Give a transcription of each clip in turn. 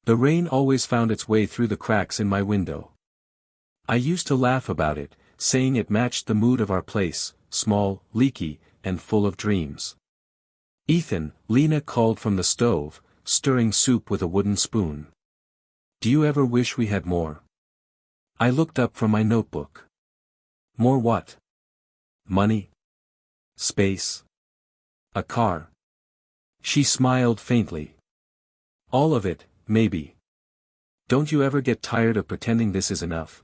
The rain always found its way through the cracks in my window. I used to laugh about it, saying it matched the mood of our place, small, leaky, and full of dreams. "Ethan," Lena called from the stove, stirring soup with a wooden spoon. "Do you ever wish we had more?" I looked up from my notebook. "More what?" "Money? Space? A car?" She smiled faintly. "All of it, maybe. Don't you ever get tired of pretending this is enough?"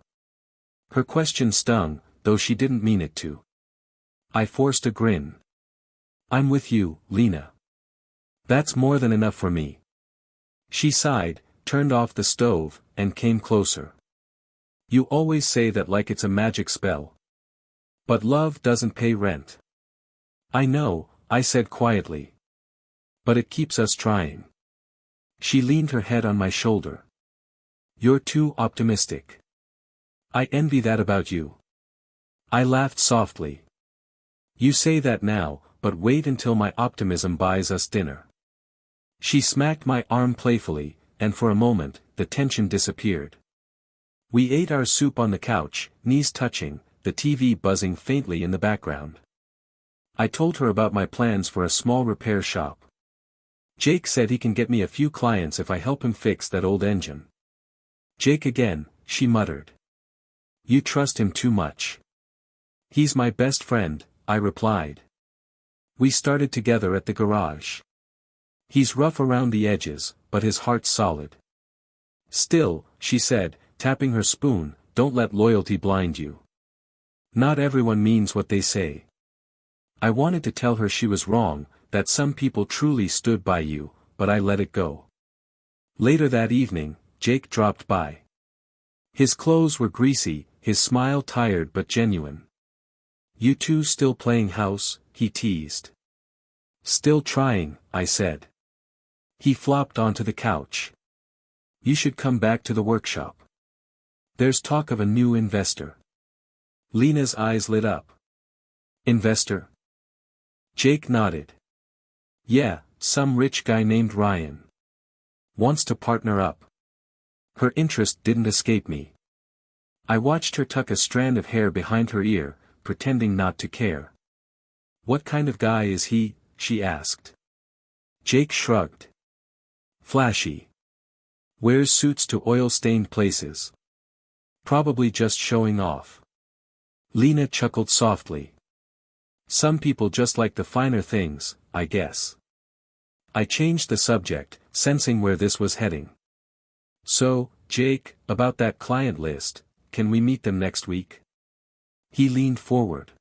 Her question stung, though she didn't mean it to. I forced a grin. "I'm with you, Lena. That's more than enough for me." She sighed, turned off the stove, and came closer. "You always say that like it's a magic spell. But love doesn't pay rent." "I know," I said quietly. "But it keeps us trying." She leaned her head on my shoulder. "You're too optimistic. I envy that about you." I laughed softly. "You say that now, but wait until my optimism buys us dinner." She smacked my arm playfully, and for a moment, the tension disappeared. We ate our soup on the couch, knees touching, the TV buzzing faintly in the background. I told her about my plans for a small repair shop. "Jake said he can get me a few clients if I help him fix that old engine." "Jake again," she muttered. "You trust him too much." "He's my best friend," I replied. "We started together at the garage. He's rough around the edges, but his heart's solid." "Still," she said, tapping her spoon, "don't let loyalty blind you. Not everyone means what they say." I wanted to tell her she was wrong, that some people truly stood by you, but I let it go. Later that evening, Jake dropped by. His clothes were greasy, his smile tired but genuine. "You two still playing house?" he teased. "Still trying," I said. He flopped onto the couch. "You should come back to the workshop. There's talk of a new investor." Lena's eyes lit up. "Investor?" Jake nodded. "Yeah, some rich guy named Ryan. Wants to partner up." Her interest didn't escape me. I watched her tuck a strand of hair behind her ear, pretending not to care. "What kind of guy is he?" she asked. Jake shrugged. "Flashy. Wears suits to oil-stained places. Probably just showing off." Lena chuckled softly. "Some people just like the finer things, I guess." I changed the subject, sensing where this was heading. "So, Jake, about that client list, can we meet them next week?" He leaned forward.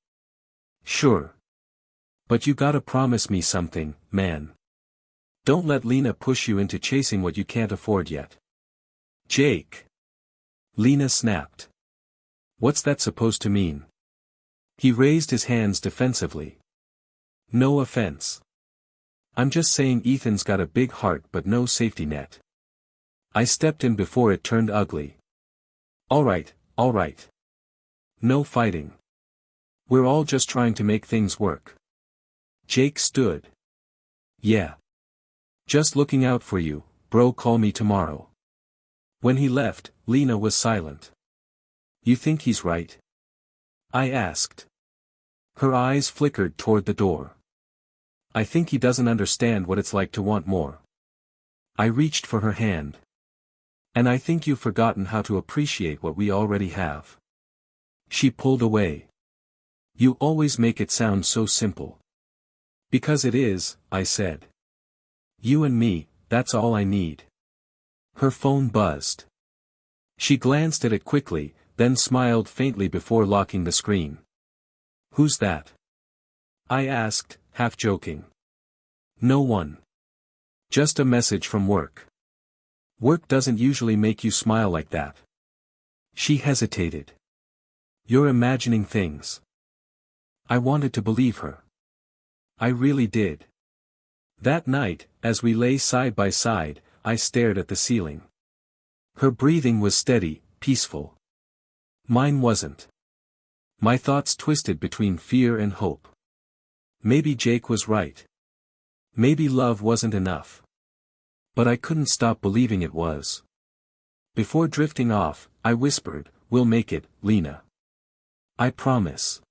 "Sure. But you gotta promise me something, man. Don't let Lena push you into chasing what you can't afford yet." "Jake!" Lena snapped. "What's that supposed to mean?" He raised his hands defensively. "No offense. I'm just saying Ethan's got a big heart but no safety net." I stepped in before it turned ugly. All right. No fighting. We're all just trying to make things work." Jake stood. "Yeah. Just looking out for you, bro. Call me tomorrow." When he left, Lena was silent. "You think he's right?" I asked. Her eyes flickered toward the door. "I think he doesn't understand what it's like to want more." I reached for her hand. "And I think you've forgotten how to appreciate what we already have." She pulled away. "You always make it sound so simple." "Because it is," I said. "You and me, that's all I need." Her phone buzzed. She glanced at it quickly, then smiled faintly before locking the screen. "Who's that?" I asked, half joking. "No one. Just a message from work." "Work doesn't usually make you smile like that." She hesitated. "You're imagining things." I wanted to believe her. I really did. That night, as we lay side by side, I stared at the ceiling. Her breathing was steady, peaceful. Mine wasn't. My thoughts twisted between fear and hope. Maybe Jake was right. Maybe love wasn't enough. But I couldn't stop believing it was. Before drifting off, I whispered, "We'll make it, Lena. I promise."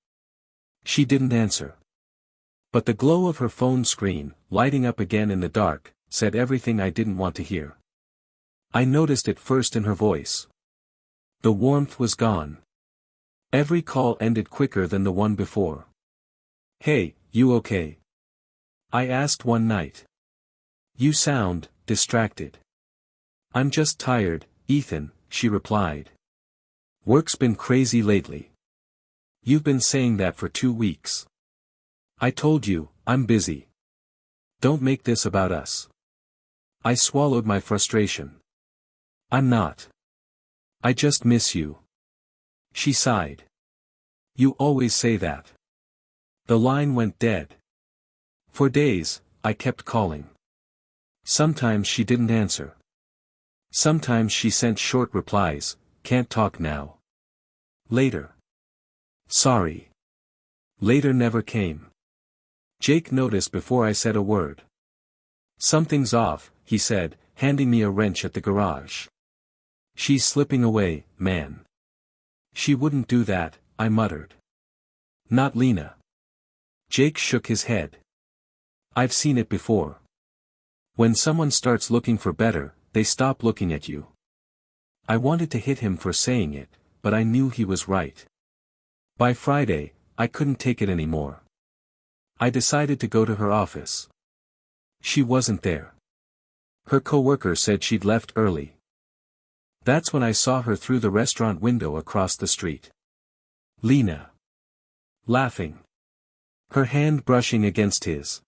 She didn't answer. But the glow of her phone screen, lighting up again in the dark, said everything I didn't want to hear. I noticed it first in her voice. The warmth was gone. Every call ended quicker than the one before. "Hey, you okay?" I asked one night. "You sound distracted." "I'm just tired, Ethan," she replied. "Work's been crazy lately." "You've been saying that for 2 weeks." "I told you, I'm busy. Don't make this about us." I swallowed my frustration. "I'm not. I just miss you." She sighed. "You always say that." The line went dead. For days, I kept calling. Sometimes she didn't answer. Sometimes she sent short replies, "Can't talk now." Later. Sorry. Later never came. Jake noticed before I said a word. "Something's off," he said, handing me a wrench at the garage. "She's slipping away, man." "She wouldn't do that," I muttered. "Not Lena." Jake shook his head. "I've seen it before. When someone starts looking for better, they stop looking at you." I wanted to hit him for saying it, but I knew he was right. By Friday, I couldn't take it anymore. I decided to go to her office. She wasn't there. Her coworker said she'd left early. That's when I saw her through the restaurant window across the street. Lena. Laughing. Her hand brushing against his.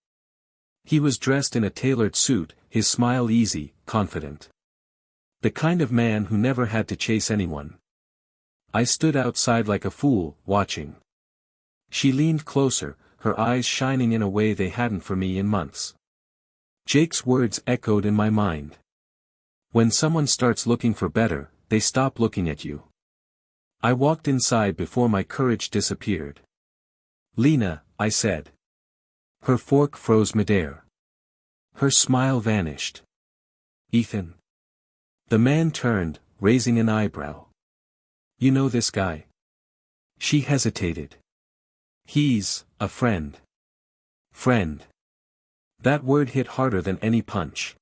He was dressed in a tailored suit, his smile easy, confident. The kind of man who never had to chase anyone. I stood outside like a fool, watching. She leaned closer, her eyes shining in a way they hadn't for me in months. Jake's words echoed in my mind. When someone starts looking for better, they stop looking at you. I walked inside before my courage disappeared. "Lena," I said. Her fork froze midair. Her smile vanished. "Ethan." The man turned, raising an eyebrow. "You know this guy?" She hesitated. "He's a friend." Friend. That word hit harder than any punch.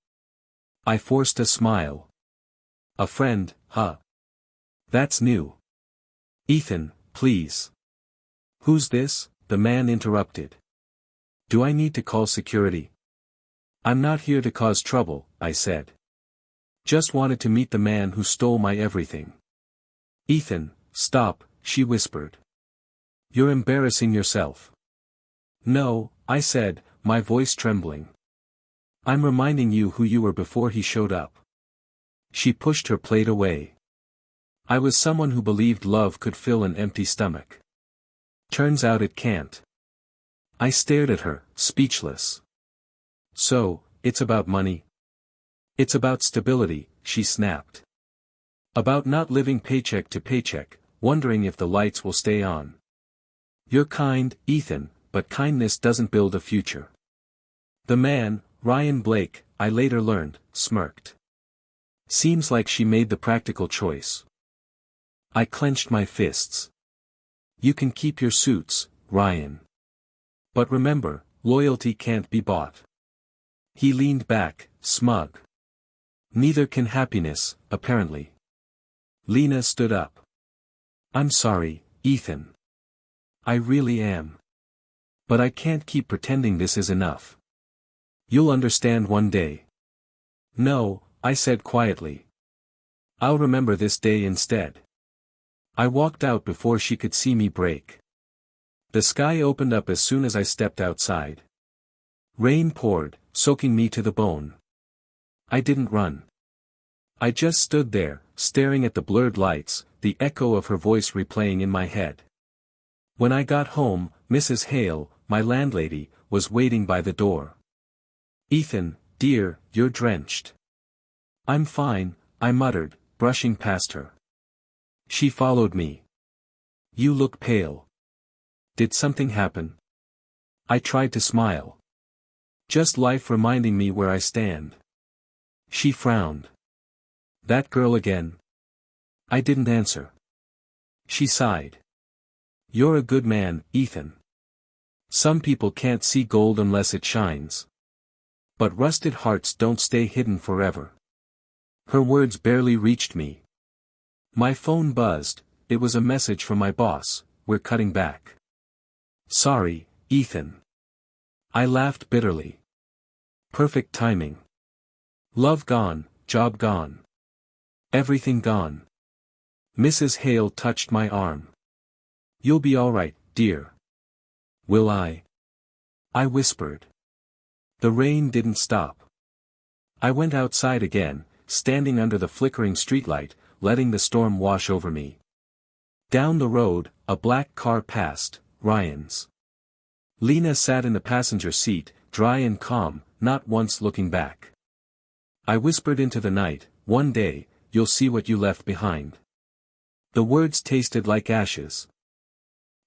I forced a smile. "A friend, huh? That's new." "Ethan, please." "Who's this?" the man interrupted. "Do I need to call security?" "I'm not here to cause trouble," I said. "Just wanted to meet the man who stole my everything." "Ethan, stop," she whispered. "You're embarrassing yourself." "No," I said, my voice trembling. "I'm reminding you who you were before he showed up." She pushed her plate away. "I was someone who believed love could fill an empty stomach. Turns out it can't." I stared at her, speechless. "So, it's about money?" "It's about stability," she snapped. "About not living paycheck to paycheck, wondering if the lights will stay on." "You're kind, Ethan, but kindness doesn't build a future." The man, Ryan Blake, I later learned, smirked. Seems like she made the practical choice. I clenched my fists. "You can keep your suits, Ryan. But remember, loyalty can't be bought." He leaned back, smug. "Neither can happiness, apparently." Lena stood up. "I'm sorry, Ethan. I really am. But I can't keep pretending this is enough. You'll understand one day." "No," I said quietly. "I'll remember this day instead." I walked out before she could see me break. The sky opened up as soon as I stepped outside. Rain poured, soaking me to the bone. I didn't run. I just stood there, staring at the blurred lights, the echo of her voice replaying in my head. When I got home, Mrs. Hale, my landlady, was waiting by the door. "Ethan, dear, you're drenched." "I'm fine," I muttered, brushing past her. She followed me. "You look pale. Did something happen?" I tried to smile. "Just life reminding me where I stand." She frowned. That girl again? I didn't answer. She sighed. You're a good man, Ethan. Some people can't see gold unless it shines. But rusted hearts don't stay hidden forever. Her words barely reached me. My phone buzzed. It was a message from my boss. We're cutting back. Sorry, Ethan. I laughed bitterly. Perfect timing. Love gone, job gone. Everything gone. Mrs. Hale touched my arm. You'll be all right, dear. Will I? I whispered. The rain didn't stop. I went outside again, standing under the flickering streetlight, letting the storm wash over me. Down the road, a black car passed, Ryan's. Lena sat in the passenger seat, dry and calm, not once looking back. I whispered into the night, one day, you'll see what you left behind. The words tasted like ashes.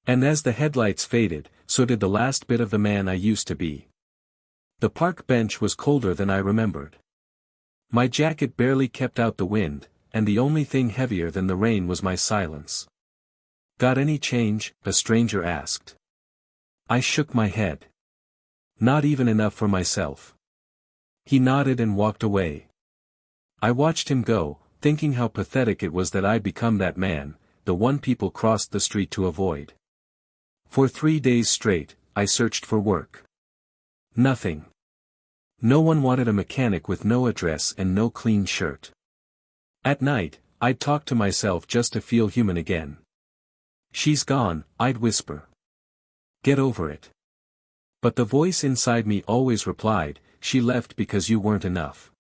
And as the headlights faded, so did the last bit of the man I used to be. The park bench was colder than I remembered. My jacket barely kept out the wind, and the only thing heavier than the rain was my silence. Got any change? A stranger asked. I shook my head. Not even enough for myself. He nodded and walked away. I watched him go, thinking how pathetic it was that I'd become that man, the one people crossed the street to avoid. For 3 days straight, I searched for work. Nothing. No one wanted a mechanic with no address and no clean shirt. At night, I'd talk to myself just to feel human again. She's gone, I'd whisper. Get over it. But the voice inside me always replied, she left because you weren't enough.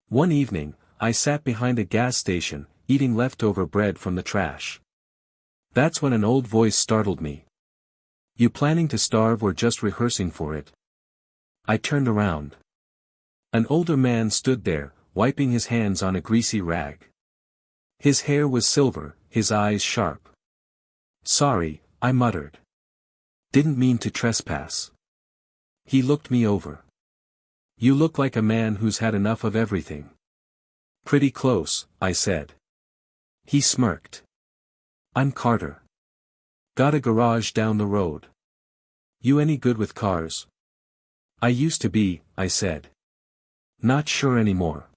One evening, I sat behind a gas station, eating leftover bread from the trash. That's when an old voice startled me. You planning to starve or just rehearsing for it? I turned around. An older man stood there, wiping his hands on a greasy rag. His hair was silver, his eyes sharp. Sorry, I muttered. Didn't mean to trespass. He looked me over. You look like a man who's had enough of everything. Pretty close, I said. He smirked. I'm Carter. Got a garage down the road. You any good with cars? I used to be, I said. Not sure anymore.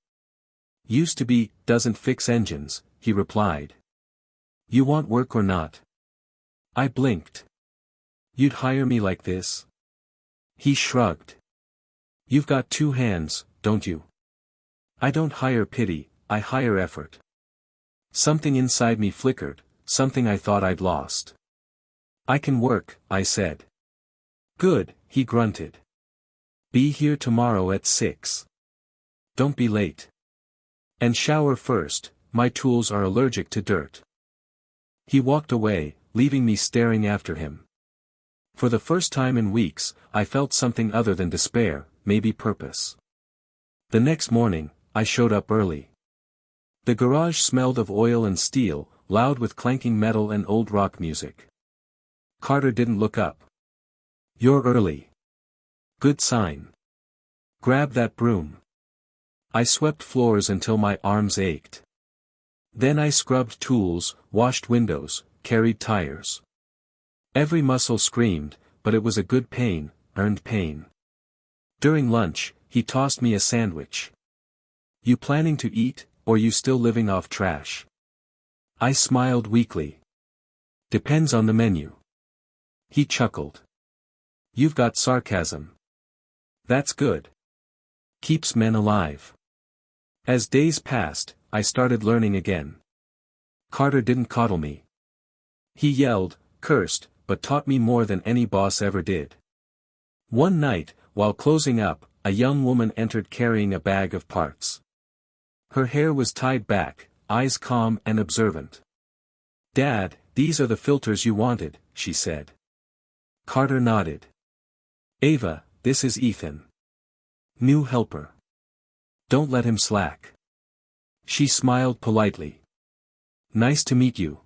Used to be, doesn't fix engines, he replied. You want work or not? I blinked. You'd hire me like this? He shrugged. You've got 2 hands, don't you? I don't hire pity, I hire effort. Something inside me flickered, something I thought I'd lost. I can work, I said. Good, he grunted. Be here tomorrow at 6. Don't be late. And shower first, my tools are allergic to dirt. He walked away, leaving me staring after him. For the first time in weeks, I felt something other than despair, maybe purpose. The next morning, I showed up early. The garage smelled of oil and steel, loud with clanking metal and old rock music. Carter didn't look up. You're early. Good sign. Grab that broom. I swept floors until my arms ached. Then I scrubbed tools, washed windows, carried tires. Every muscle screamed, but it was a good pain, earned pain. During lunch, he tossed me a sandwich. You planning to eat, or you still living off trash? I smiled weakly. Depends on the menu. He chuckled. You've got sarcasm. That's good. Keeps men alive. As days passed, I started learning again. Carter didn't coddle me. He yelled, cursed, but taught me more than any boss ever did. One night, while closing up, a young woman entered carrying a bag of parts. Her hair was tied back, eyes calm and observant. Dad, these are the filters you wanted, she said. Carter nodded. Ava, this is Ethan. New helper. Don't let him slack. She smiled politely. Nice to meet you.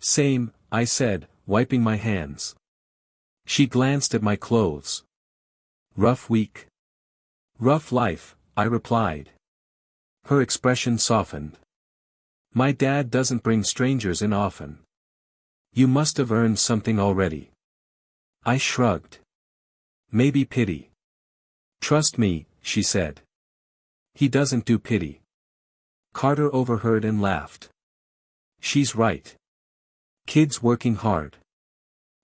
Same, I said, wiping my hands. She glanced at my clothes. Rough week. Rough life, I replied. Her expression softened. My dad doesn't bring strangers in often. You must have earned something already. I shrugged. Maybe pity. Trust me, she said. He doesn't do pity. Carter overheard and laughed. She's right. Kid's working hard.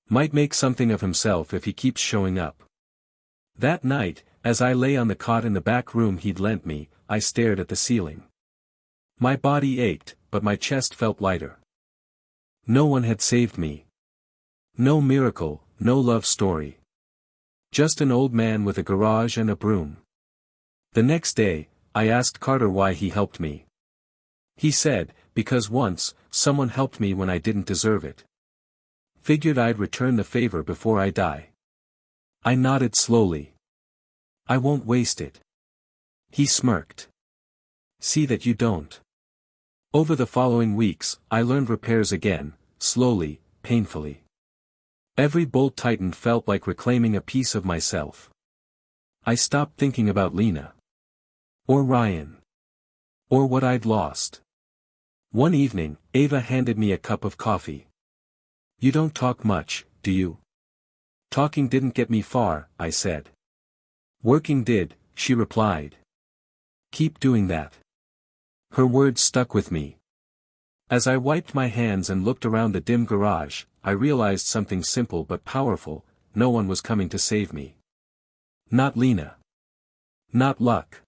Might make something of himself if he keeps showing up. That night, as I lay on the cot in the back room he'd lent me, I stared at the ceiling. My body ached, but my chest felt lighter. No one had saved me. No miracle, no love story. Just an old man with a garage and a broom. The next day, I asked Carter why he helped me. He said, because once, someone helped me when I didn't deserve it. Figured I'd return the favor before I die. I nodded slowly. I won't waste it. He smirked. See that you don't. Over the following weeks, I learned repairs again, slowly, painfully. Every bolt tightened felt like reclaiming a piece of myself. I stopped thinking about Lena. Or Ryan. Or what I'd lost. One evening, Ava handed me a cup of coffee. You don't talk much, do you? Talking didn't get me far, I said. Working did, she replied. Keep doing that. Her words stuck with me. As I wiped my hands and looked around the dim garage, I realized something simple but powerful: no one was coming to save me. Not Lena. Not luck.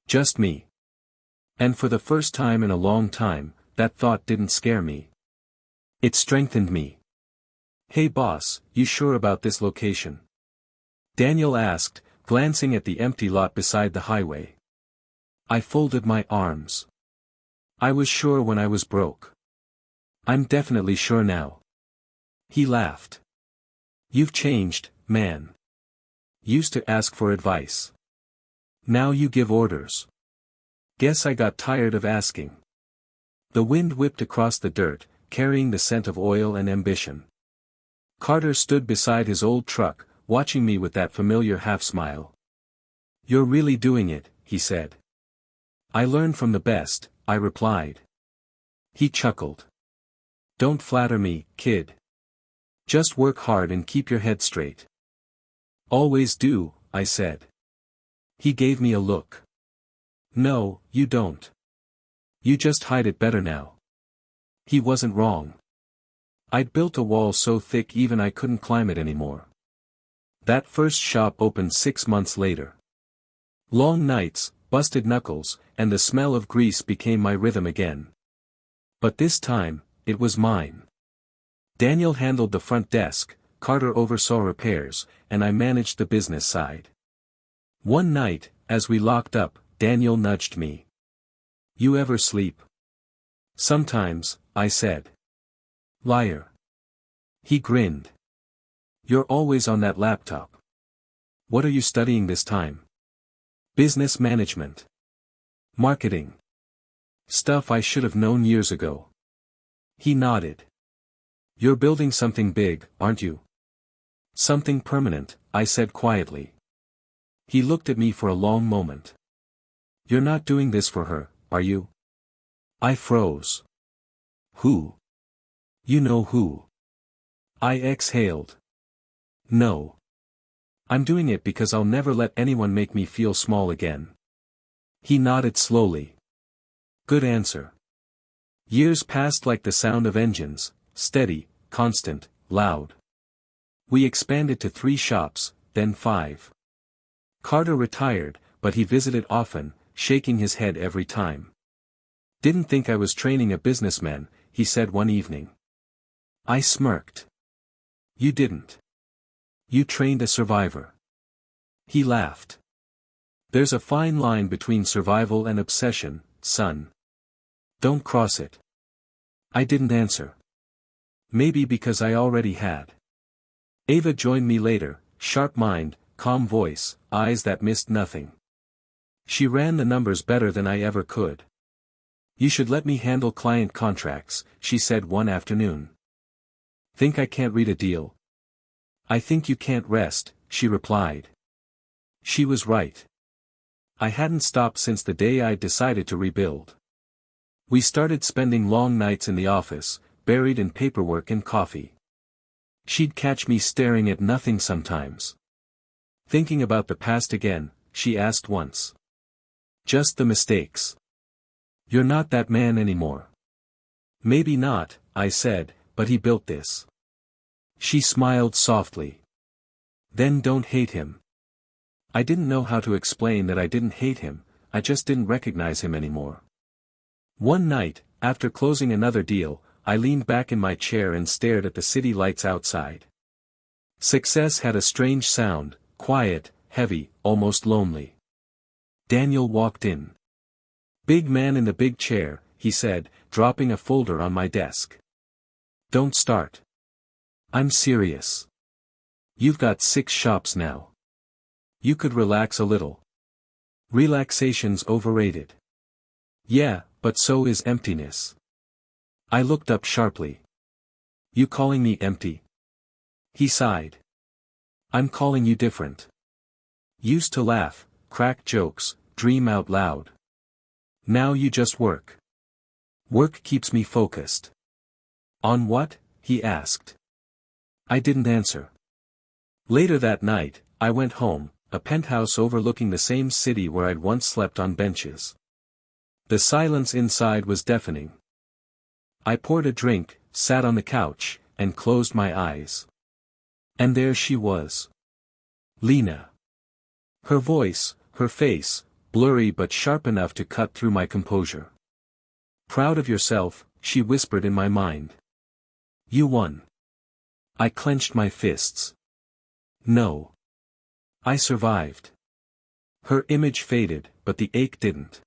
Just me. And for the first time in a long time, that thought didn't scare me. It strengthened me. Hey boss, you sure about this location? Daniel asked, glancing at the empty lot beside the highway. I folded my arms. I was sure when I was broke. I'm definitely sure now. He laughed. You've changed, man. Used to ask for advice. Now you give orders. Guess I got tired of asking. The wind whipped across the dirt, carrying the scent of oil and ambition. Carter stood beside his old truck, watching me with that familiar half-smile. You're really doing it, he said. I learned from the best, I replied. He chuckled. Don't flatter me, kid. Just work hard and keep your head straight. Always do, I said. He gave me a look. No, you don't. You just hide it better now. He wasn't wrong. I'd built a wall so thick even I couldn't climb it anymore. That first shop opened 6 months later. Long nights, busted knuckles, and the smell of grease became my rhythm again. But this time, it was mine. Daniel handled the front desk, Carter oversaw repairs, and I managed the business side. One night, as we locked up, Daniel nudged me. You ever sleep? Sometimes, I said. Liar. He grinned. You're always on that laptop. What are you studying this time? Business management. Marketing. Stuff I should have known years ago. He nodded. You're building something big, aren't you? Something permanent, I said quietly. He looked at me for a long moment. You're not doing this for her, are you? I froze. Who? You know who. I exhaled. No. I'm doing it because I'll never let anyone make me feel small again. He nodded slowly. Good answer. Years passed like the sound of engines, steady, constant, loud. We expanded to 3 shops, then 5. Carter retired, but he visited often, shaking his head every time. Didn't think I was training a businessman, he said one evening. I smirked. You didn't. You trained a survivor. He laughed. There's a fine line between survival and obsession, son. Don't cross it. I didn't answer. Maybe because I already had. Ava joined me later, sharp mind, calm voice, eyes that missed nothing. She ran the numbers better than I ever could. You should let me handle client contracts, she said one afternoon. Think I can't read a deal? I think you can't rest, she replied. She was right. I hadn't stopped since the day I'd decided to rebuild. We started spending long nights in the office, buried in paperwork and coffee. She'd catch me staring at nothing sometimes. Thinking about the past again, she asked once. Just the mistakes. You're not that man anymore. Maybe not, I said, but he built this. She smiled softly. Then don't hate him. I didn't know how to explain that I didn't hate him, I just didn't recognize him anymore. One night, after closing another deal, I leaned back in my chair and stared at the city lights outside. Success had a strange sound, quiet, heavy, almost lonely. Daniel walked in. Big man in the big chair, he said, dropping a folder on my desk. Don't start. I'm serious. You've got 6 shops now. You could relax a little. Relaxation's overrated. Yeah, but so is emptiness. I looked up sharply. You calling me empty? He sighed. I'm calling you different. Used to laugh, crack jokes, dream out loud. Now you just work. Work keeps me focused. On what? He asked. I didn't answer. Later that night, I went home, a penthouse overlooking the same city where I'd once slept on benches. The silence inside was deafening. I poured a drink, sat on the couch, and closed my eyes. And there she was. Lena. Her voice, her face, blurry but sharp enough to cut through my composure. Proud of yourself, she whispered in my mind. You won. I clenched my fists. No. I survived. Her image faded, but the ache didn't.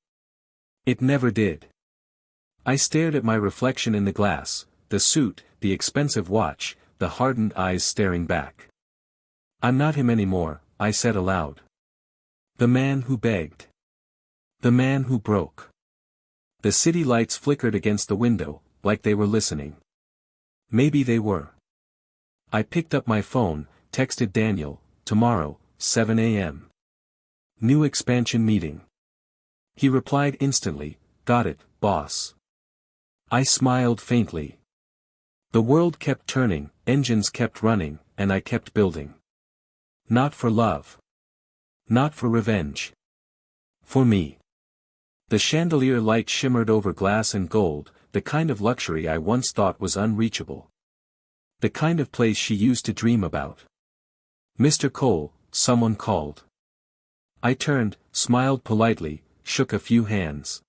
It never did. I stared at my reflection in the glass, the suit, the expensive watch, the hardened eyes staring back. I'm not him anymore, I said aloud. The man who begged. The man who broke. The city lights flickered against the window, like they were listening. Maybe they were. I picked up my phone, texted Daniel, tomorrow, 7 a.m. New expansion meeting. He replied instantly, got it, boss. I smiled faintly. The world kept turning, engines kept running, and I kept building. Not for love. Not for revenge. For me. The chandelier light shimmered over glass and gold, the kind of luxury I once thought was unreachable. The kind of place she used to dream about. Mr. Cole, someone called. I turned, smiled politely, shook a few hands.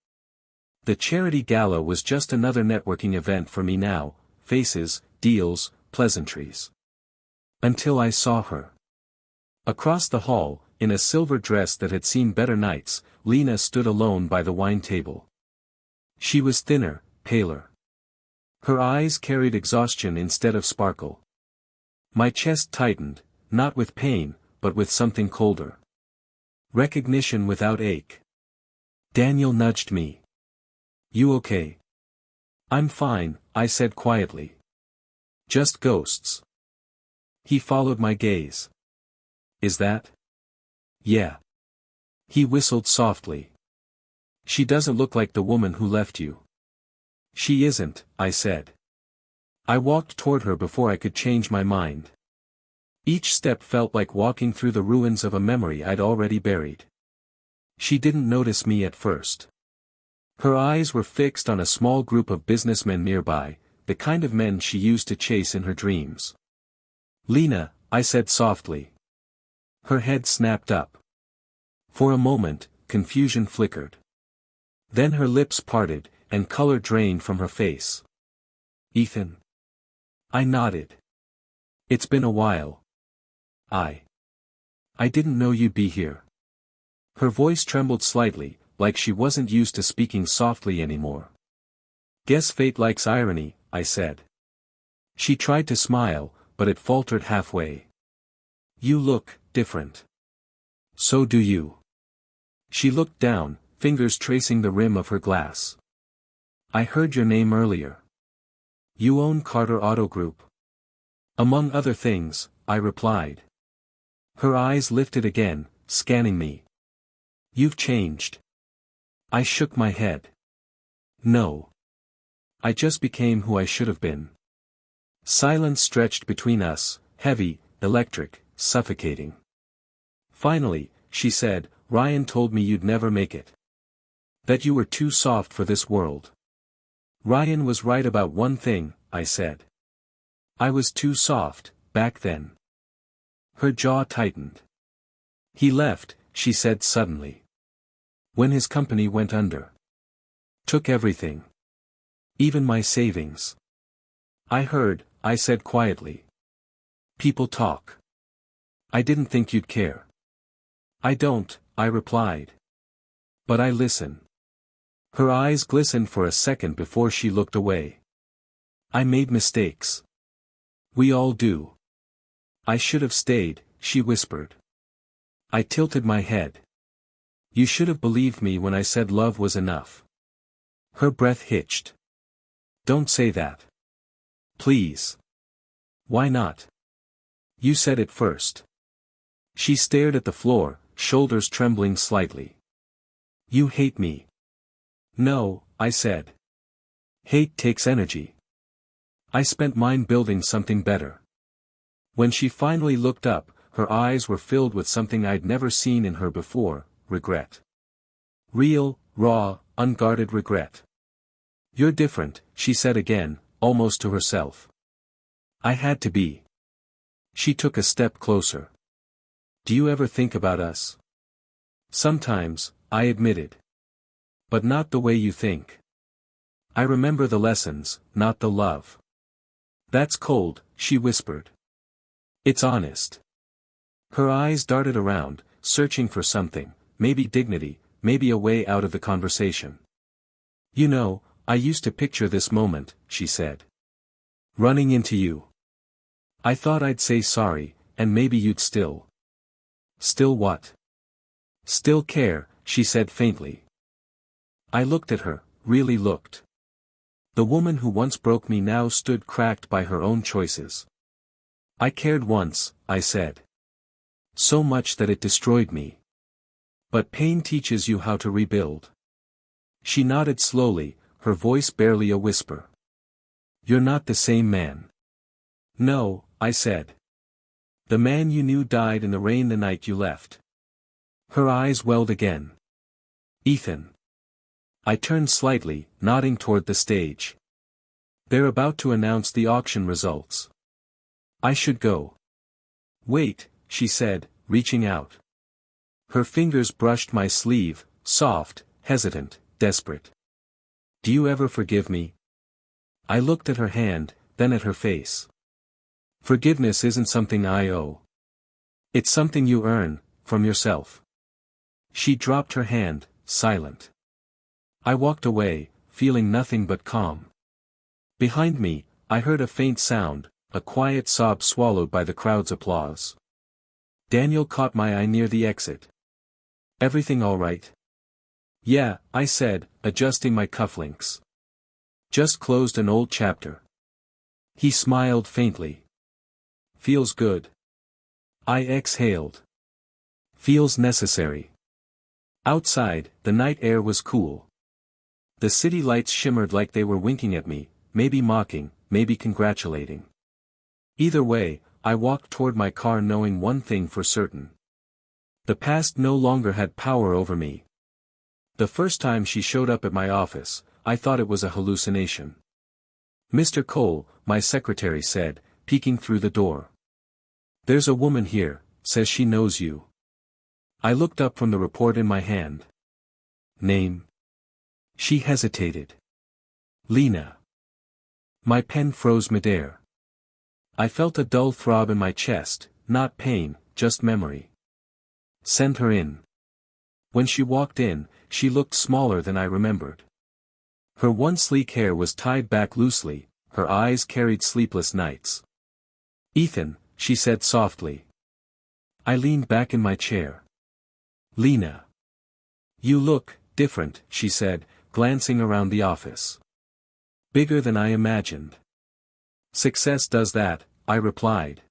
The charity gala was just another networking event for me now, faces, deals, pleasantries. Until I saw her. Across the hall, in a silver dress that had seen better nights, Lena stood alone by the wine table. She was thinner, paler. Her eyes carried exhaustion instead of sparkle. My chest tightened, not with pain, but with something colder. Recognition without ache. Daniel nudged me. You okay? I'm fine, I said quietly. Just ghosts. He followed my gaze. Is that? Yeah. He whistled softly. She doesn't look like the woman who left you. She isn't, I said. I walked toward her before I could change my mind. Each step felt like walking through the ruins of a memory I'd already buried. She didn't notice me at first. Her eyes were fixed on a small group of businessmen nearby, the kind of men she used to chase in her dreams. Lena, I said softly. Her head snapped up. For a moment, confusion flickered. Then her lips parted, and color drained from her face. Ethan. I nodded. It's been a while. I didn't know you'd be here. Her voice trembled slightly, like she wasn't used to speaking softly anymore. Guess fate likes irony, I said. She tried to smile, but it faltered halfway. You look different. So do you. She looked down, fingers tracing the rim of her glass. I heard your name earlier. You own Carter Auto Group. Among other things, I replied. Her eyes lifted again, scanning me. You've changed. I shook my head. No. I just became who I should have been. Silence stretched between us, heavy, electric, suffocating. Finally, she said, Ryan told me you'd never make it. That you were too soft for this world. Ryan was right about one thing, I said. I was too soft, back then. Her jaw tightened. He left, she said suddenly. When his company went under. Took everything. Even my savings. I heard, I said quietly. People talk. I didn't think you'd care. I don't, I replied. But I listen. Her eyes glistened for a second before she looked away. I made mistakes. We all do. I should have stayed, she whispered. I tilted my head. You should have believed me when I said love was enough. Her breath hitched. Don't say that. Please. Why not? You said it first. She stared at the floor, shoulders trembling slightly. You hate me. No, I said. Hate takes energy. I spent mine building something better. When she finally looked up, her eyes were filled with something I'd never seen in her before, regret. Real, raw, unguarded regret. You're different, she said again, almost to herself. I had to be. She took a step closer. Do you ever think about us? Sometimes, I admitted. But not the way you think. I remember the lessons, not the love. That's cold, she whispered. It's honest. Her eyes darted around, searching for something, maybe dignity, maybe a way out of the conversation. You know, I used to picture this moment, she said. Running into you. I thought I'd say sorry, and maybe you'd still. Still what? Still care, she said faintly. I looked at her, really looked. The woman who once broke me now stood cracked by her own choices. I cared once, I said. So much that it destroyed me. But pain teaches you how to rebuild. She nodded slowly, her voice barely a whisper. You're not the same man. No, I said. The man you knew died in the rain the night you left. Her eyes welled again. Ethan. I turned slightly, nodding toward the stage. They're about to announce the auction results. I should go. Wait, she said, reaching out. Her fingers brushed my sleeve, soft, hesitant, desperate. Do you ever forgive me? I looked at her hand, then at her face. Forgiveness isn't something I owe. It's something you earn, from yourself. She dropped her hand, silent. I walked away, feeling nothing but calm. Behind me, I heard a faint sound, a quiet sob swallowed by the crowd's applause. Daniel caught my eye near the exit. Everything all right? Yeah, I said, adjusting my cufflinks. Just closed an old chapter. He smiled faintly. Feels good. I exhaled. Feels necessary. Outside, the night air was cool. The city lights shimmered like they were winking at me, maybe mocking, maybe congratulating. Either way, I walked toward my car knowing one thing for certain. The past no longer had power over me. The first time she showed up at my office, I thought it was a hallucination. Mr. Cole, my secretary said, peeking through the door. There's a woman here, says she knows you. I looked up from the report in my hand. Name? She hesitated. Lena. My pen froze midair. I felt a dull throb in my chest, not pain, just memory. Send her in. When she walked in, she looked smaller than I remembered. Her one sleek hair was tied back loosely, her eyes carried sleepless nights. Ethan, she said softly. I leaned back in my chair. Lena. You look different, she said, glancing around the office. Bigger than I imagined. Success does that, I replied.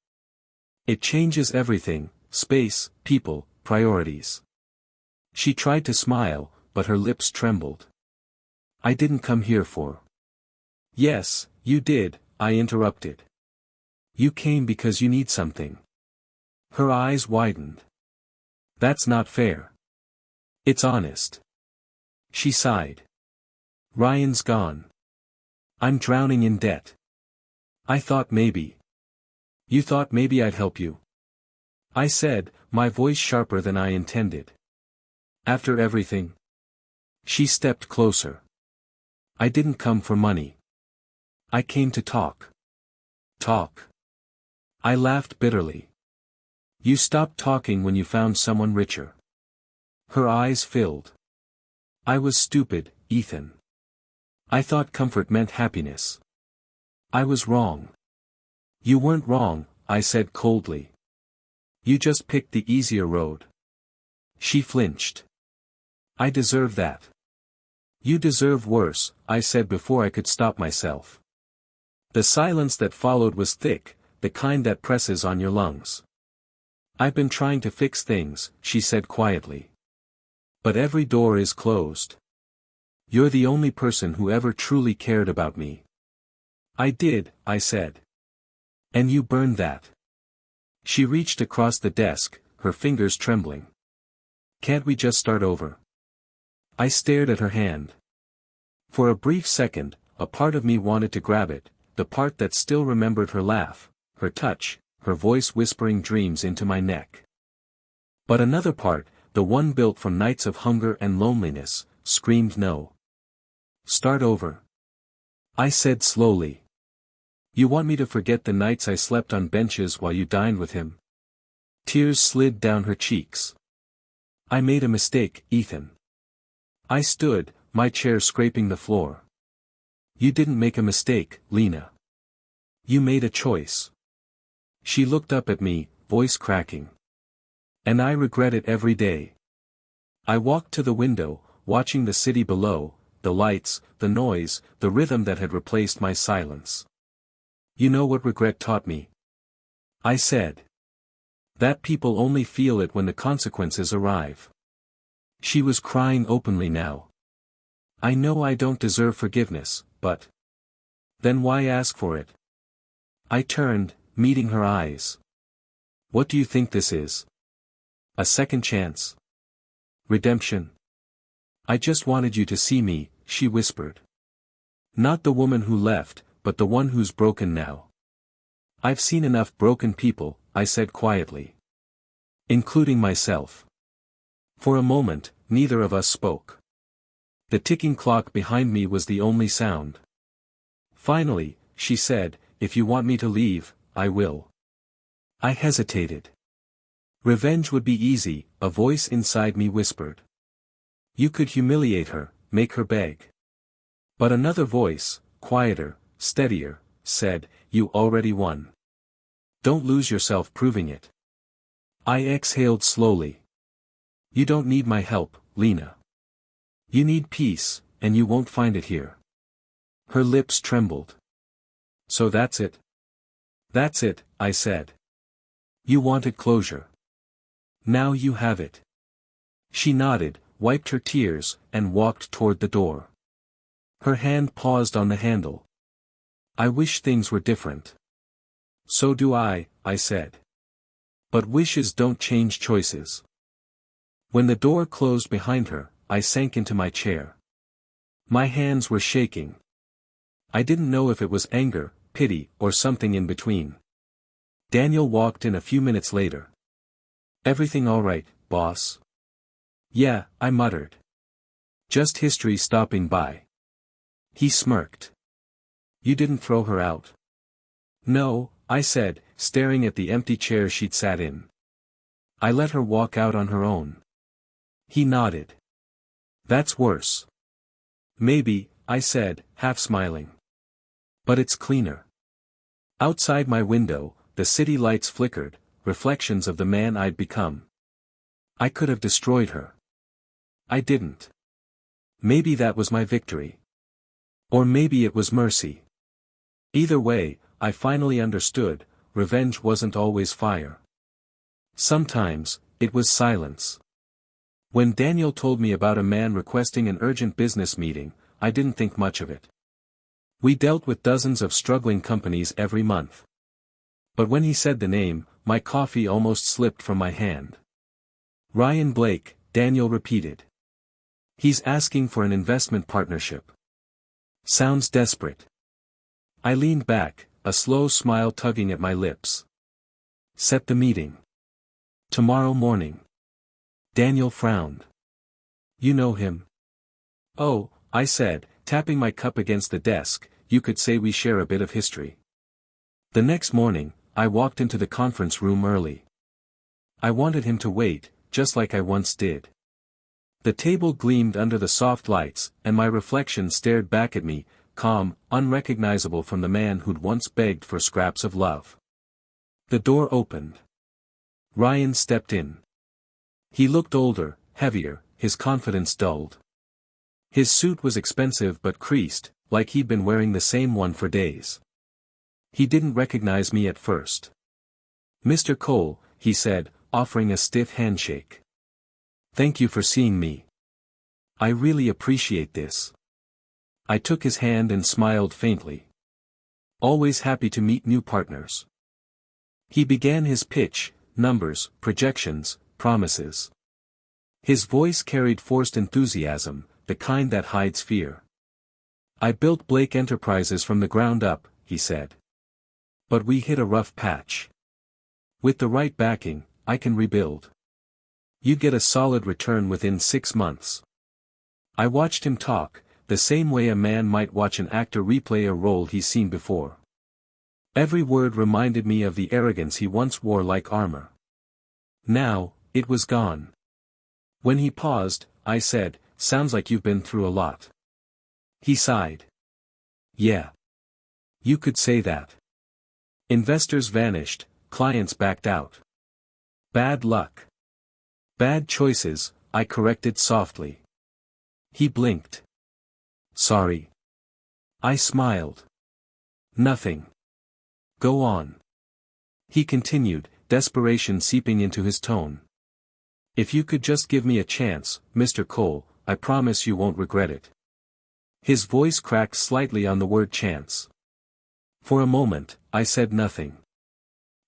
It changes everything, space, people, priorities. She tried to smile, but her lips trembled. I didn't come here for. Yes, you did, I interrupted. You came because you need something. Her eyes widened. That's not fair. It's honest. She sighed. Ryan's gone. I'm drowning in debt. I thought maybe. You thought maybe I'd help you? I said, my voice sharper than I intended. After everything? She stepped closer. I didn't come for money. I came to talk. Talk. I laughed bitterly. You stopped talking when you found someone richer. Her eyes filled. I was stupid, Ethan. I thought comfort meant happiness. I was wrong. You weren't wrong, I said coldly. You just picked the easier road. She flinched. I deserve that. You deserve worse, I said before I could stop myself. The silence that followed was thick, the kind that presses on your lungs. I've been trying to fix things, she said quietly. But every door is closed. You're the only person who ever truly cared about me. I did, I said. And you burned that. She reached across the desk, her fingers trembling. Can't we just start over? I stared at her hand. For a brief second, a part of me wanted to grab it, the part that still remembered her laugh, her touch, her voice whispering dreams into my neck. But another part, the one built from nights of hunger and loneliness, screamed no. Start over. I said slowly. You want me to forget the nights I slept on benches while you dined with him? Tears slid down her cheeks. I made a mistake, Ethan. I stood, my chair scraping the floor. You didn't make a mistake, Lena. You made a choice. She looked up at me, voice cracking. And I regret it every day. I walked to the window, watching the city below, the lights, the noise, the rhythm that had replaced my silence. You know what regret taught me? I said. That people only feel it when the consequences arrive. She was crying openly now. I know I don't deserve forgiveness, but. Then why ask for it? I turned, meeting her eyes. What do you think this is? A second chance? Redemption? I just wanted you to see me, she whispered. Not the woman who left, but the one who's broken now. I've seen enough broken people, I said quietly. Including myself. For a moment, neither of us spoke. The ticking clock behind me was the only sound. Finally, she said, if you want me to leave, I will. I hesitated. Revenge would be easy, a voice inside me whispered. You could humiliate her, make her beg. But another voice, quieter, steadier, said, you already won. Don't lose yourself proving it. I exhaled slowly. You don't need my help, Lena. You need peace, and you won't find it here. Her lips trembled. So that's it? That's it, I said. You wanted closure. Now you have it. She nodded, wiped her tears, and walked toward the door. Her hand paused on the handle. I wish things were different. So do I said. But wishes don't change choices. When the door closed behind her, I sank into my chair. My hands were shaking. I didn't know if it was anger, pity, or something in between. Daniel walked in a few minutes later. Everything all right, boss? Yeah, I muttered. Just history stopping by. He smirked. You didn't throw her out? No, I said, staring at the empty chair she'd sat in. I let her walk out on her own. He nodded. That's worse. Maybe, I said, half smiling. But it's cleaner. Outside my window, the city lights flickered, reflections of the man I'd become. I could have destroyed her. I didn't. Maybe that was my victory. Or maybe it was mercy. Either way, I finally understood, revenge wasn't always fire. Sometimes, it was silence. When Daniel told me about a man requesting an urgent business meeting, I didn't think much of it. We dealt with dozens of struggling companies every month. But when he said the name, my coffee almost slipped from my hand. Ryan Blake, Daniel repeated. He's asking for an investment partnership. Sounds desperate. I leaned back, a slow smile tugging at my lips. Set the meeting. Tomorrow morning. Daniel frowned. You know him? Oh, I said, tapping my cup against the desk, you could say we share a bit of history. The next morning, I walked into the conference room early. I wanted him to wait, just like I once did. The table gleamed under the soft lights, and my reflection stared back at me, calm, unrecognizable from the man who'd once begged for scraps of love. The door opened. Ryan stepped in. He looked older, heavier, his confidence dulled. His suit was expensive but creased, like he'd been wearing the same one for days. He didn't recognize me at first. Mr. Cole, he said, offering a stiff handshake. Thank you for seeing me. I really appreciate this. I took his hand and smiled faintly. Always happy to meet new partners. He began his pitch, numbers, projections, promises. His voice carried forced enthusiasm, the kind that hides fear. I built Blake Enterprises from the ground up, he said. But we hit a rough patch. With the right backing, I can rebuild. You'd get a solid return within 6 months. I watched him talk, the same way a man might watch an actor replay a role he's seen before. Every word reminded me of the arrogance he once wore like armor. Now, it was gone. When he paused, I said, sounds like you've been through a lot. He sighed. Yeah. You could say that. Investors vanished, clients backed out. Bad luck. Bad choices, I corrected softly. He blinked. Sorry. I smiled. Nothing. Go on. He continued, desperation seeping into his tone. If you could just give me a chance, Mr. Cole, I promise you won't regret it. His voice cracked slightly on the word chance. For a moment, I said nothing.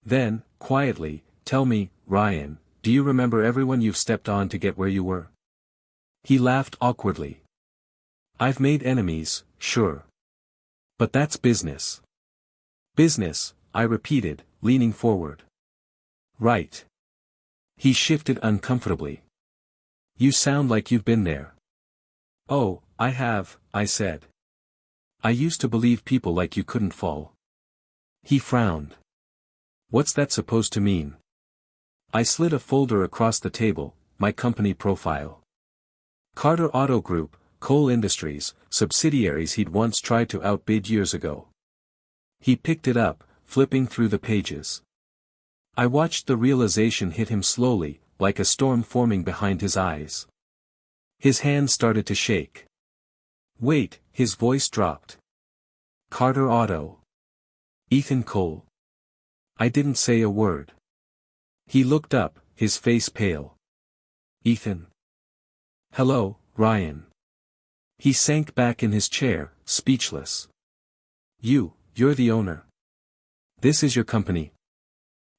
Then, quietly, tell me, Ryan, do you remember everyone you've stepped on to get where you were? He laughed awkwardly. I've made enemies, sure. But that's business. Business, I repeated, leaning forward. Right. He shifted uncomfortably. You sound like you've been there. Oh, I have, I said. I used to believe people like you couldn't fall. He frowned. What's that supposed to mean? I slid a folder across the table, my company profile. Carter Auto Group, Cole Industries, subsidiaries he'd once tried to outbid years ago. He picked it up, flipping through the pages. I watched the realization hit him slowly, like a storm forming behind his eyes. His hand started to shake. Wait, his voice dropped. Carter Auto. Ethan Cole. I didn't say a word. He looked up, his face pale. Ethan. Hello, Ryan. He sank back in his chair, speechless. You're the owner. This is your company.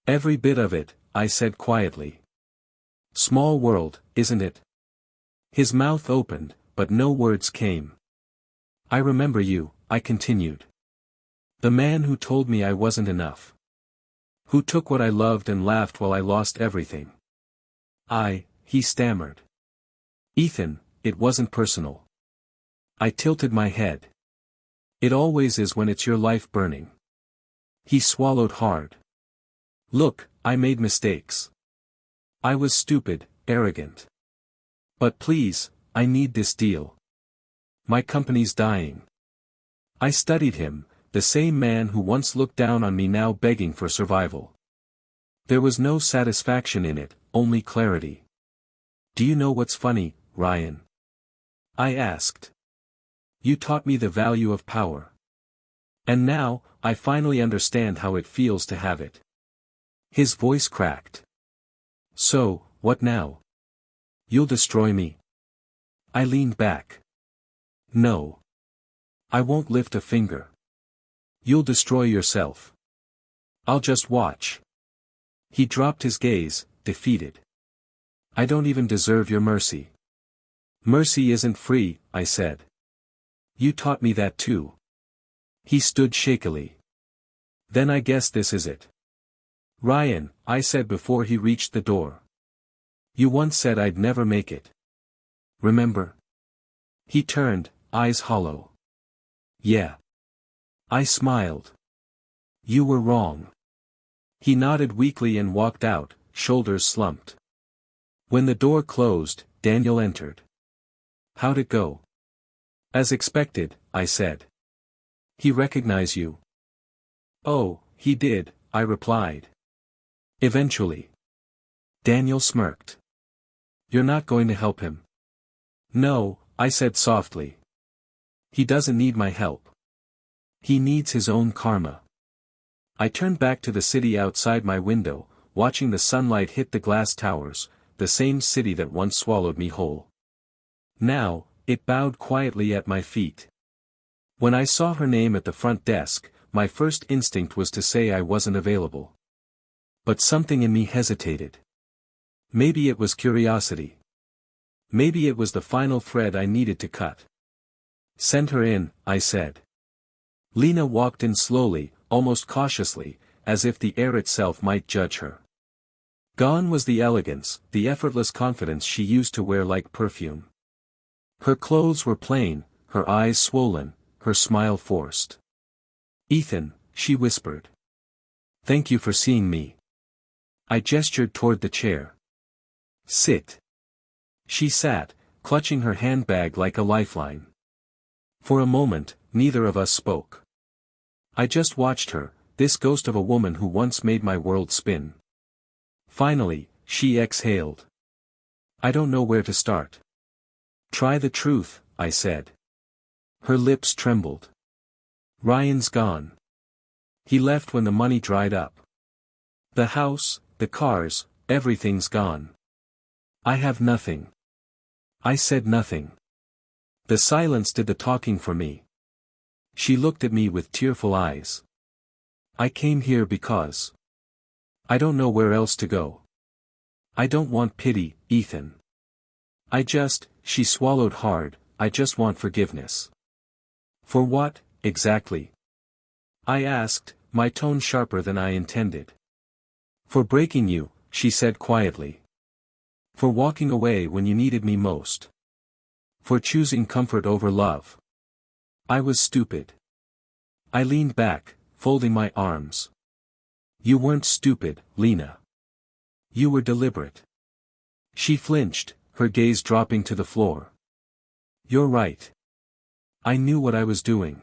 Every bit of it, I said quietly. Small world, isn't it? His mouth opened, but no words came. I remember you, I continued. The man who told me I wasn't enough. Who took what I loved and laughed while I lost everything. He stammered. Ethan, it wasn't personal. I tilted my head. It always is when it's your life burning. He swallowed hard. Look, I made mistakes. I was stupid, arrogant. But please, I need this deal. My company's dying. I studied him, the same man who once looked down on me now begging for survival. There was no satisfaction in it, only clarity. Do you know what's funny, Ryan? I asked. You taught me the value of power. And now, I finally understand how it feels to have it. His voice cracked. So, what now? You'll destroy me? I leaned back. No. I won't lift a finger. You'll destroy yourself. I'll just watch. He dropped his gaze, defeated. I don't even deserve your mercy. Mercy isn't free, I said. You taught me that too. He stood shakily. Then I guess this is it. Ryan, I said before he reached the door. You once said I'd never make it. Remember? He turned, eyes hollow. Yeah. I smiled. You were wrong. He nodded weakly and walked out, shoulders slumped. When the door closed, Daniel entered. How'd it go? As expected, I said. He recognize you? Oh, he did, I replied. Eventually. Daniel smirked. You're not going to help him? No, I said softly. He doesn't need my help. He needs his own karma. I turned back to the city outside my window, watching the sunlight hit the glass towers, the same city that once swallowed me whole. Now, it bowed quietly at my feet. When I saw her name at the front desk, my first instinct was to say I wasn't available. But something in me hesitated. Maybe it was curiosity. Maybe it was the final thread I needed to cut. Send her in, I said. Lena walked in slowly, almost cautiously, as if the air itself might judge her. Gone was the elegance, the effortless confidence she used to wear like perfume. Her clothes were plain, her eyes swollen, her smile forced. Ethan, she whispered. Thank you for seeing me. I gestured toward the chair. Sit. She sat, clutching her handbag like a lifeline. For a moment, neither of us spoke. I just watched her, this ghost of a woman who once made my world spin. Finally, she exhaled. I don't know where to start. Try the truth, I said. Her lips trembled. Ryan's gone. He left when the money dried up. The house, the cars, everything's gone. I have nothing. I said nothing. The silence did the talking for me. She looked at me with tearful eyes. I came here because I don't know where else to go. I don't want pity, Ethan. She swallowed hard, I just want forgiveness. For what, exactly? I asked, my tone sharper than I intended. For breaking you, she said quietly. For walking away when you needed me most. For choosing comfort over love. I was stupid. I leaned back, folding my arms. You weren't stupid, Lena. You were deliberate. She flinched, her gaze dropping to the floor. You're right. I knew what I was doing.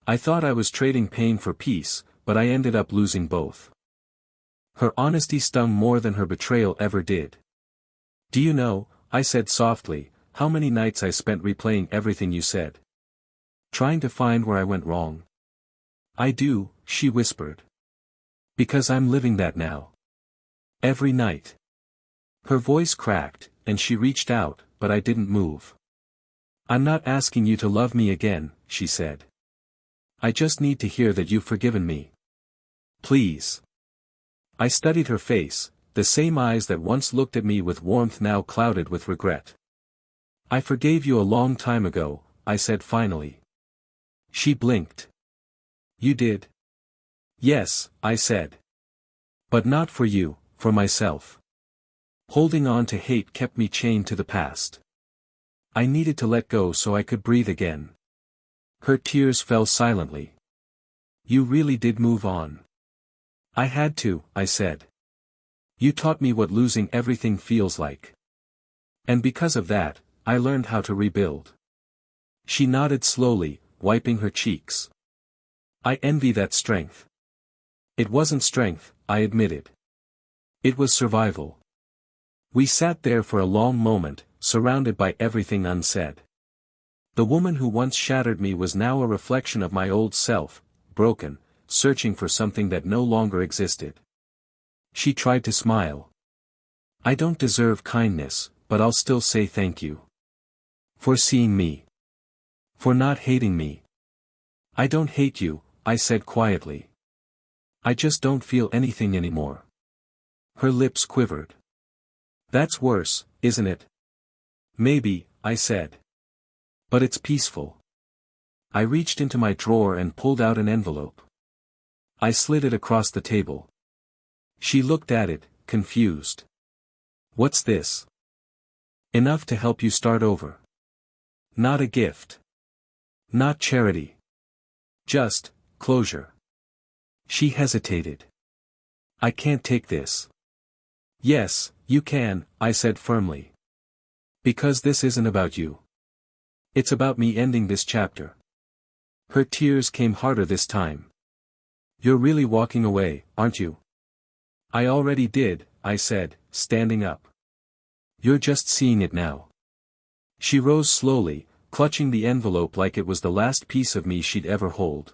I thought I was trading pain for peace, but I ended up losing both. Her honesty stung more than her betrayal ever did. Do you know, I said softly, how many nights I spent replaying everything you said? Trying to find where I went wrong. I do, she whispered. Because I'm living that now. Every night. Her voice cracked, and she reached out, but I didn't move. I'm not asking you to love me again, she said. I just need to hear that you've forgiven me. Please. I studied her face, the same eyes that once looked at me with warmth now clouded with regret. I forgave you a long time ago, I said finally. She blinked. You did? Yes, I said. But not for you, for myself. Holding on to hate kept me chained to the past. I needed to let go so I could breathe again. Her tears fell silently. You really did move on. I had to, I said. You taught me what losing everything feels like. And because of that, I learned how to rebuild. She nodded slowly, wiping her cheeks. I envy that strength. It wasn't strength, I admitted. It was survival. We sat there for a long moment, surrounded by everything unsaid. The woman who once shattered me was now a reflection of my old self, broken, searching for something that no longer existed. She tried to smile. I don't deserve kindness, but I'll still say thank you. For seeing me. For not hating me. I don't hate you, I said quietly. I just don't feel anything anymore. Her lips quivered. That's worse, isn't it? Maybe, I said. But it's peaceful. I reached into my drawer and pulled out an envelope. I slid it across the table. She looked at it, confused. What's this? Enough to help you start over. Not a gift. Not charity. Just, closure. She hesitated. I can't take this. Yes, you can, I said firmly. Because this isn't about you. It's about me ending this chapter. Her tears came harder this time. You're really walking away, aren't you? I already did, I said, standing up. You're just seeing it now. She rose slowly, clutching the envelope like it was the last piece of me she'd ever hold.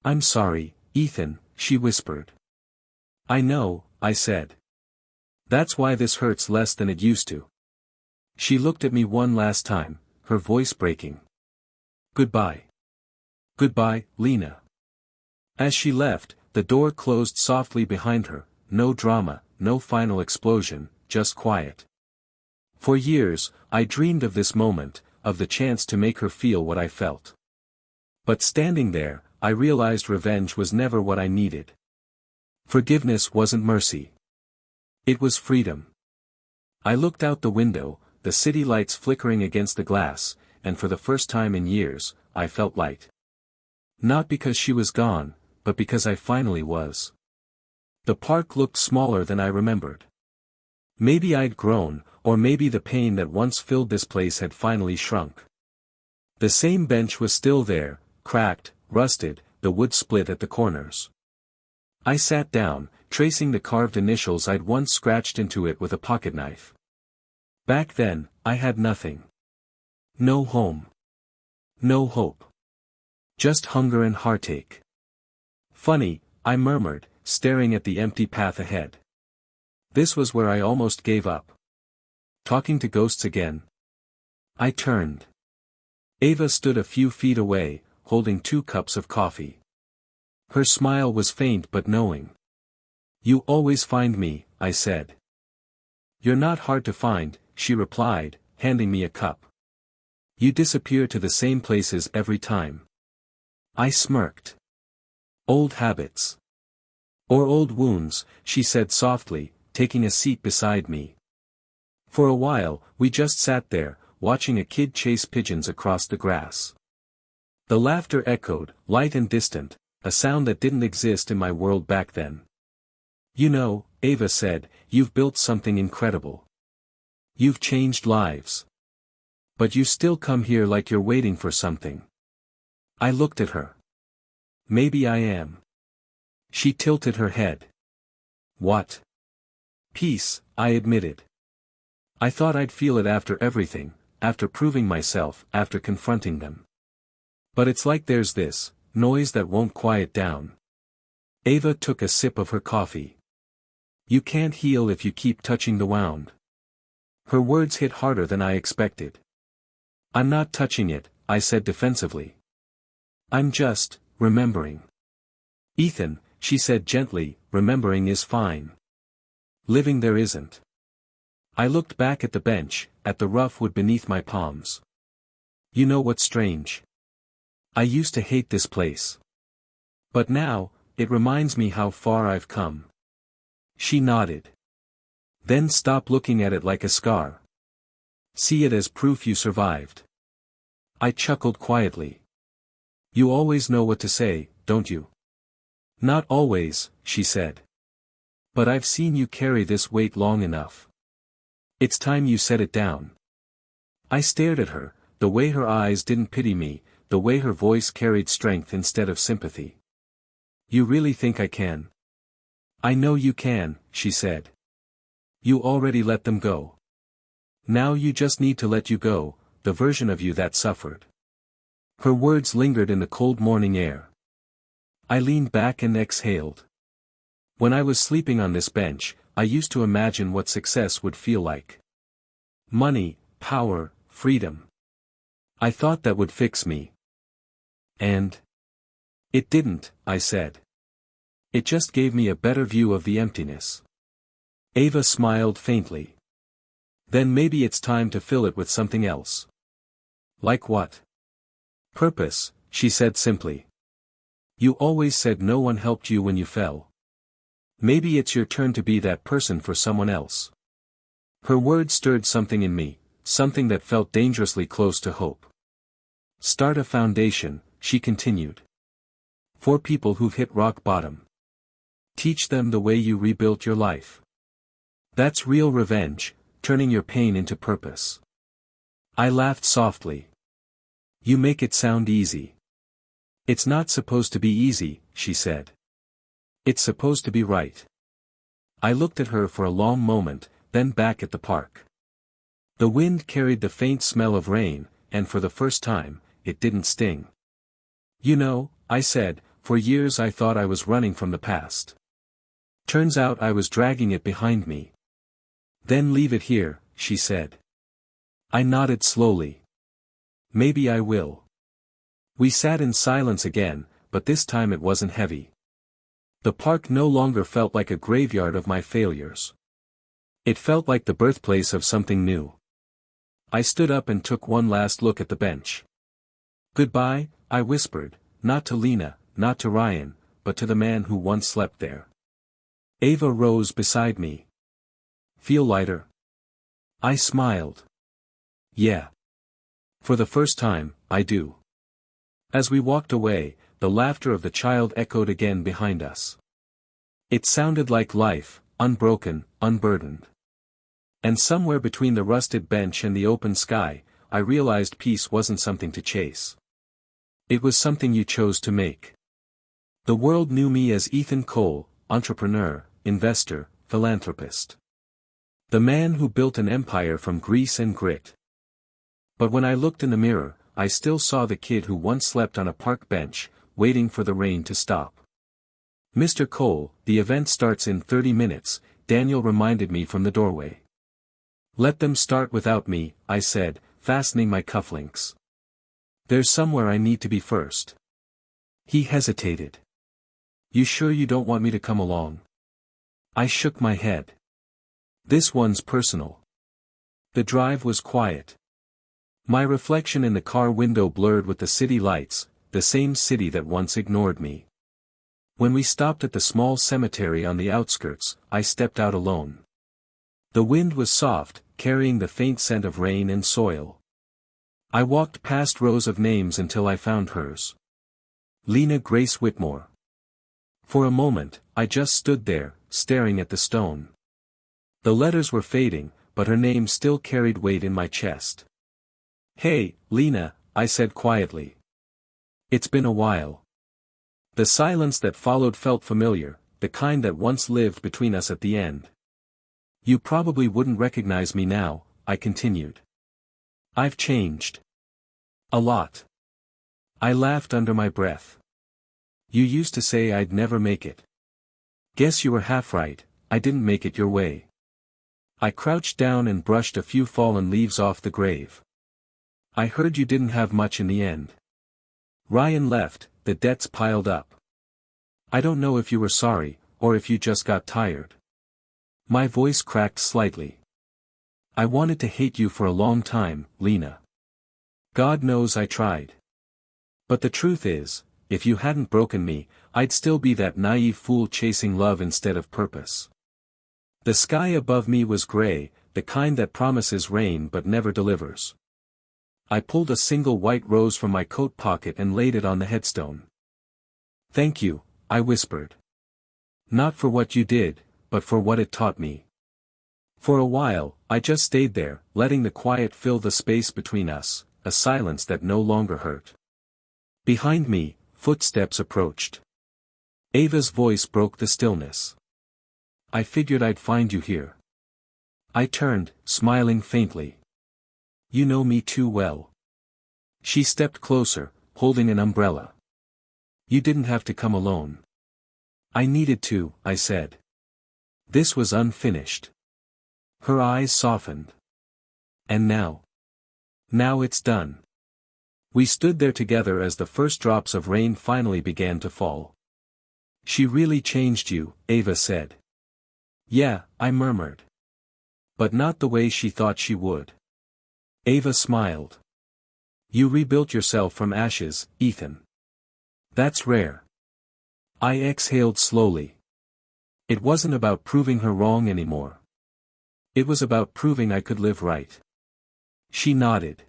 I'm sorry, Ethan, she whispered. I know, I said. That's why this hurts less than it used to. She looked at me one last time, her voice breaking. Goodbye. Goodbye, Lena. As she left, the door closed softly behind her, no drama, no final explosion, just quiet. For years, I dreamed of this moment, of the chance to make her feel what I felt. But standing there, I realized revenge was never what I needed. Forgiveness wasn't mercy. It was freedom. I looked out the window, the city lights flickering against the glass, and for the first time in years, I felt light. Not because she was gone, but because I finally was. The park looked smaller than I remembered. Maybe I'd grown, or maybe the pain that once filled this place had finally shrunk. The same bench was still there, cracked, rusted, the wood split at the corners. I sat down, tracing the carved initials I'd once scratched into it with a pocketknife. Back then, I had nothing. No home. No hope. Just hunger and heartache. Funny, I murmured, staring at the empty path ahead. This was where I almost gave up. Talking to ghosts again. I turned. Ava stood a few feet away, holding 2 cups of coffee. Her smile was faint but knowing. You always find me, I said. You're not hard to find, she replied, handing me a cup. You disappear to the same places every time. I smirked. Old habits. Or old wounds, she said softly, taking a seat beside me. For a while, we just sat there, watching a kid chase pigeons across the grass. The laughter echoed, light and distant, a sound that didn't exist in my world back then. You know, Ava said, you've built something incredible. You've changed lives. But you still come here like you're waiting for something. I looked at her. Maybe I am. She tilted her head. What? Peace, I admitted. I thought I'd feel it after everything, after proving myself, after confronting them. But it's like there's this noise that won't quiet down. Ava took a sip of her coffee. You can't heal if you keep touching the wound. Her words hit harder than I expected. I'm not touching it, I said defensively. I'm just remembering. Ethan, she said gently, remembering is fine. Living there isn't. I looked back at the bench, at the rough wood beneath my palms. You know what's strange? I used to hate this place. But now, it reminds me how far I've come. She nodded. Then stop looking at it like a scar. See it as proof you survived. I chuckled quietly. You always know what to say, don't you? Not always, she said. But I've seen you carry this weight long enough. It's time you set it down. I stared at her, the way her eyes didn't pity me, the way her voice carried strength instead of sympathy. You really think I can? I know you can, she said. You already let them go. Now you just need to let you go, the version of you that suffered. Her words lingered in the cold morning air. I leaned back and exhaled. When I was sleeping on this bench, I used to imagine what success would feel like. Money, power, freedom. I thought that would fix me. And it didn't, I said. It just gave me a better view of the emptiness. Ava smiled faintly. Then maybe it's time to fill it with something else. Like what? Purpose, she said simply. You always said no one helped you when you fell. Maybe it's your turn to be that person for someone else. Her words stirred something in me, something that felt dangerously close to hope. Start a foundation, she continued. For people who've hit rock bottom. Teach them the way you rebuilt your life. That's real revenge, turning your pain into purpose. I laughed softly. You make it sound easy. It's not supposed to be easy, she said. It's supposed to be right. I looked at her for a long moment, then back at the park. The wind carried the faint smell of rain, and for the first time, it didn't sting. You know, I said, for years I thought I was running from the past. Turns out I was dragging it behind me. Then leave it here, she said. I nodded slowly. Maybe I will. We sat in silence again, but this time it wasn't heavy. The park no longer felt like a graveyard of my failures. It felt like the birthplace of something new. I stood up and took one last look at the bench. Goodbye, I whispered, not to Lena, not to Ryan, but to the man who once slept there. Ava rose beside me. Feel lighter? I smiled. Yeah. For the first time, I do. As we walked away, the laughter of the child echoed again behind us. It sounded like life, unbroken, unburdened. And somewhere between the rusted bench and the open sky, I realized peace wasn't something to chase. It was something you chose to make. The world knew me as Ethan Cole, entrepreneur, investor, philanthropist. The man who built an empire from grease and grit. But when I looked in the mirror, I still saw the kid who once slept on a park bench, waiting for the rain to stop. Mr. Cole, the event starts in 30 minutes, Daniel reminded me from the doorway. Let them start without me, I said, fastening my cufflinks. There's somewhere I need to be first. He hesitated. You sure you don't want me to come along? I shook my head. This one's personal. The drive was quiet. My reflection in the car window blurred with the city lights, the same city that once ignored me. When we stopped at the small cemetery on the outskirts, I stepped out alone. The wind was soft, carrying the faint scent of rain and soil. I walked past rows of names until I found hers. Lena Grace Whitmore. For a moment, I just stood there, staring at the stone. The letters were fading, but her name still carried weight in my chest. Hey, Lena, I said quietly. It's been a while. The silence that followed felt familiar, the kind that once lived between us at the end. You probably wouldn't recognize me now, I continued. I've changed. A lot. I laughed under my breath. You used to say I'd never make it. Guess you were half right, I didn't make it your way. I crouched down and brushed a few fallen leaves off the grave. I heard you didn't have much in the end. Ryan left, the debts piled up. I don't know if you were sorry, or if you just got tired. My voice cracked slightly. I wanted to hate you for a long time, Lena. God knows I tried. But the truth is, if you hadn't broken me, I'd still be that naive fool chasing love instead of purpose. The sky above me was gray, the kind that promises rain but never delivers. I pulled a single white rose from my coat pocket and laid it on the headstone. Thank you, I whispered. Not for what you did, but for what it taught me. For a while, I just stayed there, letting the quiet fill the space between us, a silence that no longer hurt. Behind me, footsteps approached. Ava's voice broke the stillness. I figured I'd find you here. I turned, smiling faintly. You know me too well. She stepped closer, holding an umbrella. You didn't have to come alone. I needed to, I said. This was unfinished. Her eyes softened. And now? Now it's done. We stood there together as the first drops of rain finally began to fall. She really changed you, Ava said. Yeah, I murmured. But not the way she thought she would. Ava smiled. You rebuilt yourself from ashes, Ethan. That's rare. I exhaled slowly. It wasn't about proving her wrong anymore. It was about proving I could live right. She nodded.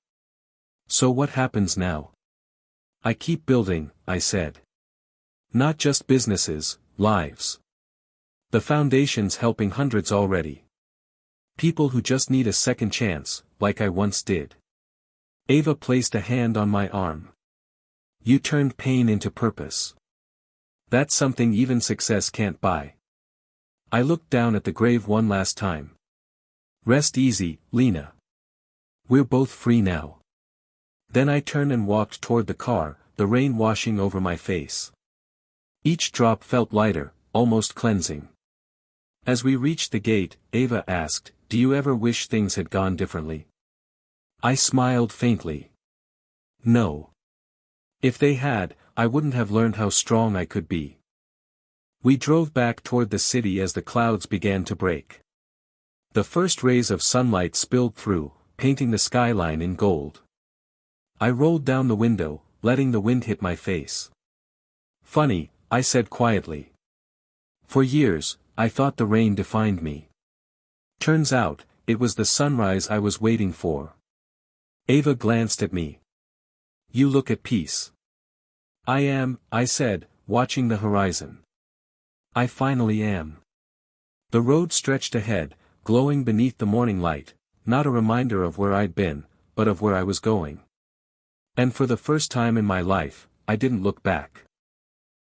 So what happens now? I keep building, I said. Not just businesses, lives. The foundation's helping hundreds already. People who just need a second chance, like I once did. Ava placed a hand on my arm. You turned pain into purpose. That's something even success can't buy. I looked down at the grave one last time. Rest easy, Lena. We're both free now. Then I turned and walked toward the car, the rain washing over my face. Each drop felt lighter, almost cleansing. As we reached the gate, Ava asked, Do you ever wish things had gone differently? I smiled faintly. No. If they had, I wouldn't have learned how strong I could be. We drove back toward the city as the clouds began to break. The first rays of sunlight spilled through, painting the skyline in gold. I rolled down the window, letting the wind hit my face. Funny, I said quietly. For years, I thought the rain defined me. Turns out, it was the sunrise I was waiting for. Ava glanced at me. You look at peace. I am, I said, watching the horizon. I finally am. The road stretched ahead, glowing beneath the morning light, not a reminder of where I'd been, but of where I was going. And for the first time in my life, I didn't look back.